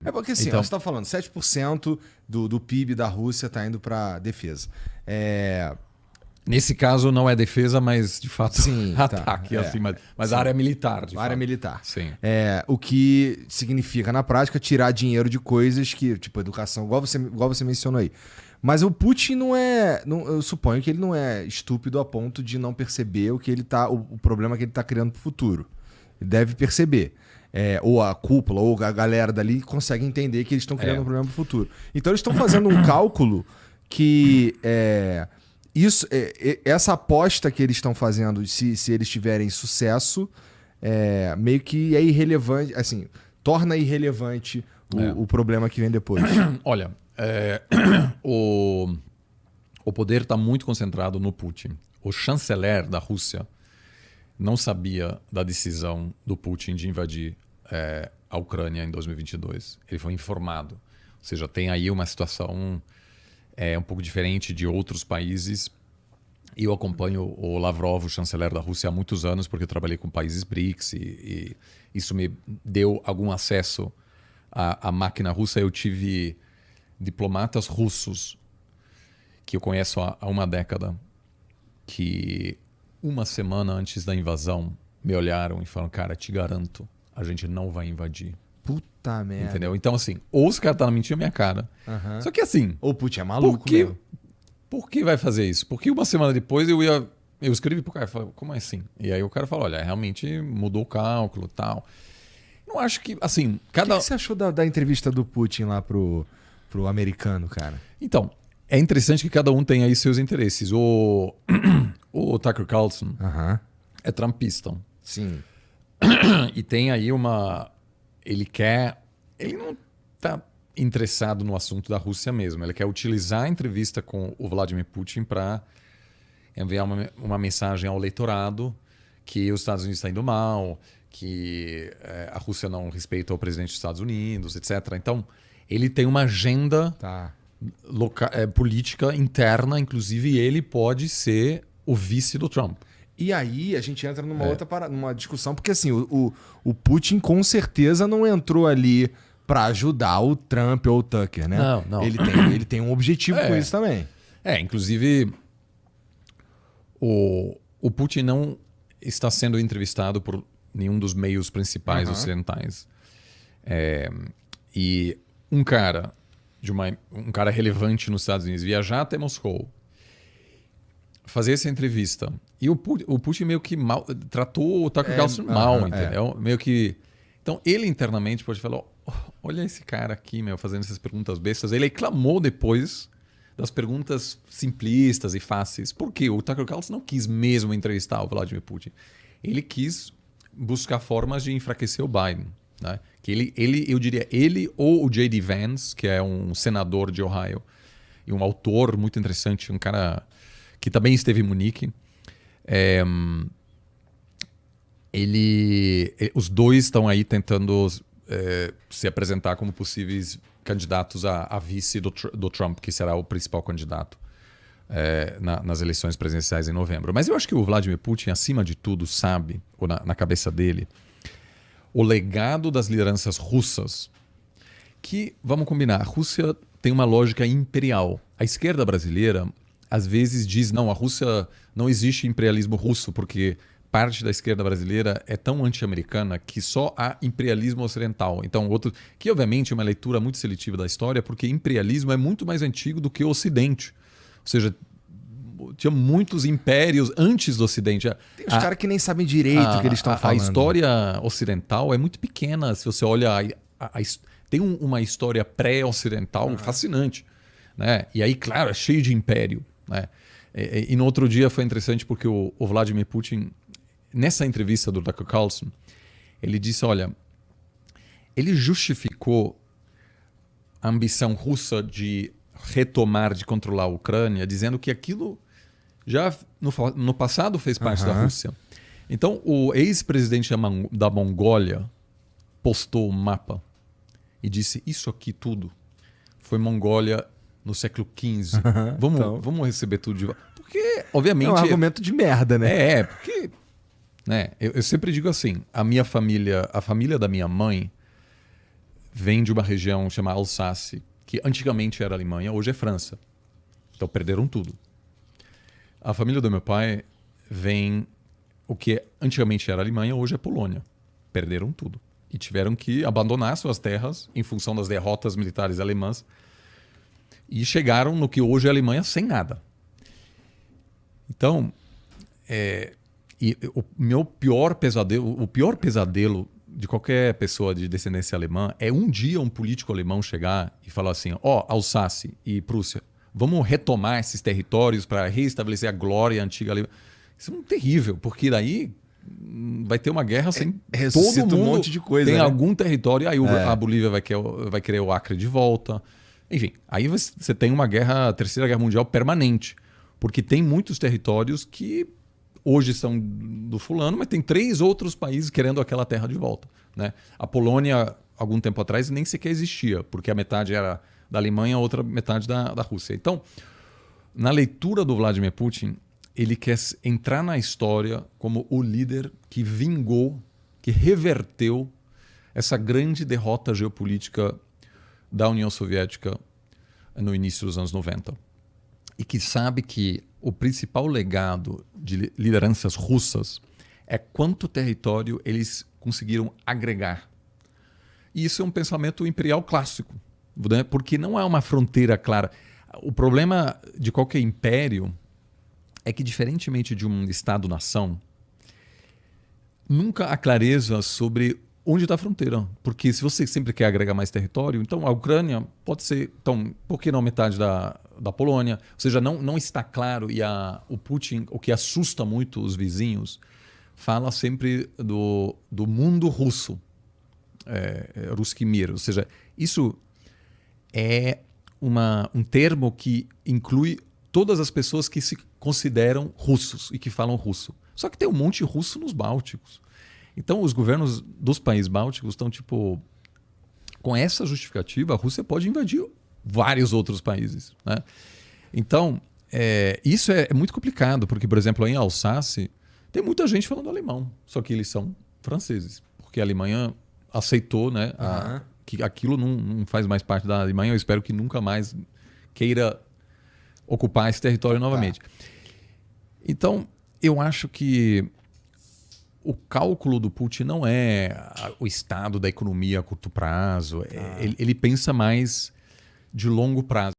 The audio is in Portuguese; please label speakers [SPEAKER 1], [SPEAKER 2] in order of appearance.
[SPEAKER 1] É porque assim,
[SPEAKER 2] Então,
[SPEAKER 1] você está falando 7% do PIB da Rússia está indo para defesa.
[SPEAKER 2] nesse caso não é defesa, mas de fato
[SPEAKER 1] Sim, tá.
[SPEAKER 2] ataque, assim, mas área militar, de
[SPEAKER 1] Área
[SPEAKER 2] fato.
[SPEAKER 1] militar.
[SPEAKER 2] Sim.
[SPEAKER 1] O que significa, na prática, tirar dinheiro de coisas que, tipo, educação, igual você mencionou aí. Mas o Putin não é. Eu suponho que ele não é estúpido a ponto de não perceber o problema que ele está criando para o futuro. Ele deve perceber. Ou a cúpula, ou a galera dali consegue entender que eles estão criando um problema para o futuro. Então eles estão fazendo um cálculo que. Essa aposta que eles estão fazendo, se eles tiverem sucesso, meio que é irrelevante, assim, torna irrelevante o problema que vem depois.
[SPEAKER 2] Olha, o poder está muito concentrado no Putin. O chanceler da Rússia não sabia da decisão do Putin de invadir a Ucrânia em 2022. Ele foi informado. Ou seja, tem aí uma situação um pouco diferente de outros países. Eu acompanho o Lavrov, o chanceler da Rússia, há muitos anos, porque eu trabalhei com países BRICS e isso me deu algum acesso à máquina russa. Eu tive diplomatas russos que eu conheço há uma década que uma semana antes da invasão me olharam e falaram, cara, te garanto, a gente não vai invadir.
[SPEAKER 1] Puta merda.
[SPEAKER 2] Entendeu? Então, assim, ou os caras estão mentindo na minha cara. Só que assim...
[SPEAKER 1] Ou o Putin é maluco mesmo.
[SPEAKER 2] Por que vai fazer isso? Porque uma semana depois eu escrevi pro cara, falei, como é assim? E aí o cara falou, olha, realmente mudou o cálculo e tal. Não acho que, assim,
[SPEAKER 1] O que você achou da entrevista do Putin lá pro americano, cara?
[SPEAKER 2] Então, é interessante que cada um tem aí seus interesses. O Tucker Carlson é trumpista.
[SPEAKER 1] Sim.
[SPEAKER 2] E tem aí ele não está interessado no assunto da Rússia mesmo. Ele quer utilizar a entrevista com o Vladimir Putin para enviar uma mensagem ao eleitorado que os Estados Unidos estão indo mal, que a Rússia não respeita o presidente dos Estados Unidos, etc. Então, ele tem uma agenda política interna, inclusive ele pode ser o vice do Trump.
[SPEAKER 1] E aí a gente entra numa discussão, porque assim, o Putin com certeza não entrou ali para ajudar o Trump ou o Tucker, né?
[SPEAKER 2] Não.
[SPEAKER 1] Ele tem um objetivo com isso também.
[SPEAKER 2] Inclusive o Putin não está sendo entrevistado por nenhum dos meios principais ocidentais. E um cara relevante nos Estados Unidos viajar até Moscou, fazer essa entrevista. E o Putin meio que tratou o Tucker Carlson mal, entendeu? Meio que... Então, ele internamente pode falar, olha esse cara aqui, fazendo essas perguntas bestas. Ele reclamou depois das perguntas simplistas e fáceis. Por quê? O Tucker Carlson não quis mesmo entrevistar o Vladimir Putin. Ele quis buscar formas de enfraquecer o Biden. Né? Que eu diria, ele ou o J.D. Vance, que é um senador de Ohio, e um autor muito interessante, um cara que também esteve em Munique. Os dois estão aí tentando se apresentar como possíveis candidatos a vice do Trump, que será o principal candidato nas eleições presidenciais em novembro. Mas eu acho que o Vladimir Putin, acima de tudo, sabe, ou na cabeça dele, o legado das lideranças russas, que, vamos combinar, a Rússia tem uma lógica imperial. A esquerda brasileira, às vezes, diz, não, a Rússia não existe imperialismo russo, porque parte da esquerda brasileira é tão anti-americana que só há imperialismo ocidental. Então, que obviamente é uma leitura muito seletiva da história, porque imperialismo é muito mais antigo do que o Ocidente. Ou seja, tinha muitos impérios antes do Ocidente.
[SPEAKER 1] Tem os caras que nem sabem direito o que eles estão falando.
[SPEAKER 2] A história ocidental é muito pequena. Se você olha, tem uma história pré-ocidental fascinante. Né? E aí, claro, é cheio de império. Né? E no outro dia foi interessante porque o Vladimir Putin, nessa entrevista do Tucker Carlson, ele disse, olha, ele justificou a ambição russa de retomar, de controlar a Ucrânia, dizendo que aquilo já no passado fez parte da Rússia. Então, o ex-presidente da Mongólia postou um mapa e disse, isso aqui tudo foi Mongólia no século XV. Vamos receber tudo de volta. Porque, obviamente... É
[SPEAKER 1] um argumento de merda, né?
[SPEAKER 2] Porque... Né, eu sempre digo assim, a família da minha mãe vêm de uma região chamada Alsácia, que antigamente era Alemanha, hoje é França. Então perderam tudo. A família do meu pai vem o que antigamente era Alemanha, hoje é Polônia. Perderam tudo. E tiveram que abandonar suas terras em função das derrotas militares alemãs e chegaram no que hoje é a Alemanha sem nada. Então, o meu pior pesadelo de qualquer pessoa de descendência alemã é um dia um político alemão chegar e falar assim, Alsácia e Prússia, vamos retomar esses territórios para reestabelecer a glória antiga alemã. Isso é terrível, porque daí vai ter uma guerra sem todo mundo
[SPEAKER 1] um monte de coisa,
[SPEAKER 2] tem
[SPEAKER 1] né?
[SPEAKER 2] algum território, aí a Bolívia vai querer o Acre de volta. Enfim, aí você tem uma terceira guerra mundial permanente, porque tem muitos territórios que hoje são do fulano, mas tem 3 outros países querendo aquela terra de volta, né? A Polônia, algum tempo atrás, nem sequer existia, porque a metade era da Alemanha, a outra metade da Rússia. Então, na leitura do Vladimir Putin, ele quer entrar na história como o líder que vingou, que reverteu essa grande derrota geopolítica da União Soviética no início dos anos 90. E que sabe que o principal legado de lideranças russas é quanto território eles conseguiram agregar. E isso é um pensamento imperial clássico, né? Porque não há uma fronteira clara. O problema de qualquer império é que, diferentemente de um Estado-nação, nunca há clareza sobre onde está a fronteira. Porque se você sempre quer agregar mais território, então a Ucrânia pode ser, então, por que não metade da Polônia? Ou seja, não está claro, e o Putin, o que assusta muito os vizinhos, fala sempre do mundo russo, Ruski Mir. Ou seja, isso é um termo que inclui todas as pessoas que se consideram russos e que falam russo. Só que tem um monte de russo nos Bálticos. Então, os governos dos países bálticos estão tipo... Com essa justificativa, a Rússia pode invadir vários outros países, né? Então, isso é muito complicado, porque, por exemplo, em Alsácia, tem muita gente falando alemão, só que eles são franceses, porque a Alemanha aceitou, né, que aquilo não faz mais parte da Alemanha. Eu espero que nunca mais queira ocupar esse território novamente. Então, eu acho que o cálculo do Putin não é o estado da economia a curto prazo. Ele pensa mais de longo prazo.